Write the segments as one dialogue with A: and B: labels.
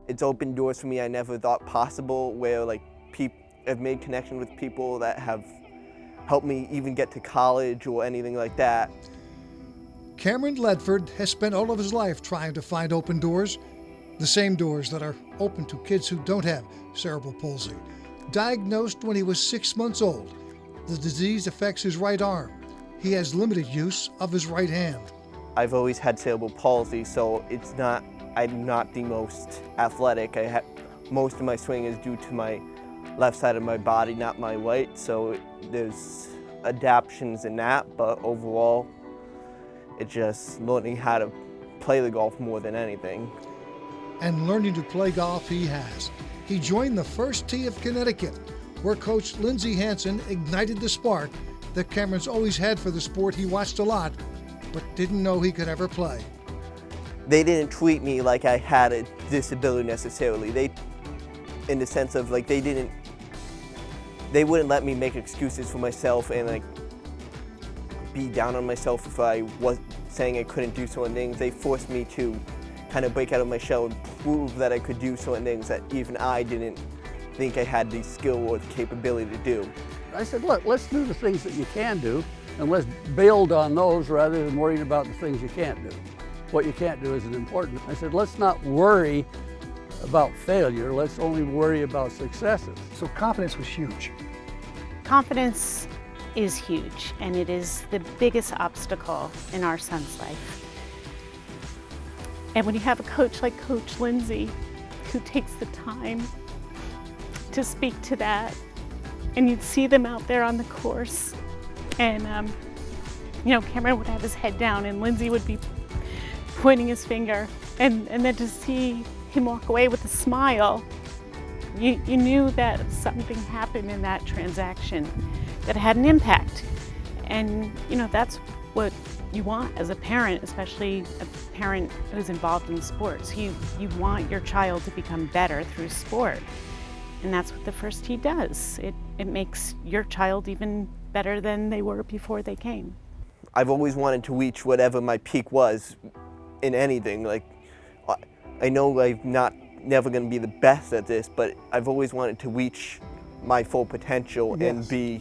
A: It's opened doors for me I never thought possible, where like I've made connection with people that have helped me even get to college or anything like that.
B: Cameron Ledford has spent all of his life trying to find open doors, the same doors that are open to kids who don't have cerebral palsy. Diagnosed when he was 6 months old, the disease affects his right arm. He has limited use of his right hand.
A: I've always had cerebral palsy, so I'm not the most athletic. Most of my swing is due to my left side of my body, not my right, so there's adaptations in that, but overall, it's just learning how to play the golf more than anything.
B: And learning to play golf he has. He joined the First Tee of Connecticut, where Coach Lindsey Hansen ignited the spark that Cameron's always had for the sport he watched a lot, but didn't know he could ever play.
A: They didn't treat me like I had a disability necessarily. In the sense of like they wouldn't let me make excuses for myself and like be down on myself if I was saying I couldn't do certain things. They forced me to kind of break out of my shell and prove that I could do certain things that even I didn't think I had the skill or the capability to do.
C: I said, look, let's do the things that you can do, and let's build on those rather than worrying about the things you can't do. What you can't do isn't important. I said, let's not worry about failure, let's only worry about successes.
D: So confidence was huge.
E: Confidence is huge, and it is the biggest obstacle in our son's life. And when you have a coach like Coach Lindsey, who takes the time to speak to that, and you'd see them out there on the course, and Cameron would have his head down, and Lindsey would be pointing his finger, and then to see him walk away with a smile, you knew that something happened in that transaction that had an impact. And that's what you want as a parent, especially a parent who's involved in sports. You want your child to become better through sport. And that's what the First Tee does. It makes your child even better than they were before they came.
A: I've always wanted to reach whatever my peak was in anything. Like, I know I'm never going to be the best at this, but I've always wanted to reach my full potential and be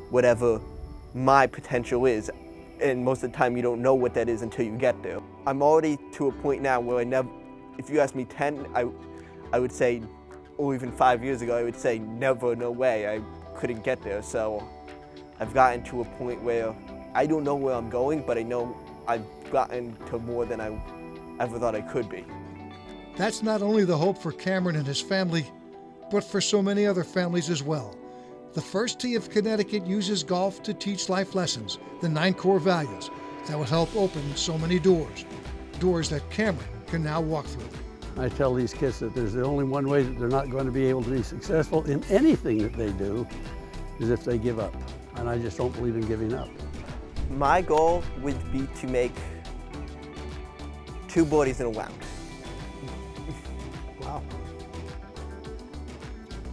A: whatever my potential is. And most of the time you don't know what that is until you get there. I'm already to a point now where if you asked me 10, I would say, or even 5 years ago, I would say never, no way, I couldn't get there. So I've gotten to a point where I don't know where I'm going, but I know I've gotten to more than I ever thought I could be.
B: That's not only the hope for Cameron and his family, but for so many other families as well. The First Tee of Connecticut uses golf to teach life lessons, the 9 core values that will help open so many doors that Cameron can now walk through.
C: I tell these kids that there's the only one way that they're not going to be able to be successful in anything that they do is if they give up. And I just don't believe in giving up.
A: My goal would be to make 2 birdies in a round.
D: Wow.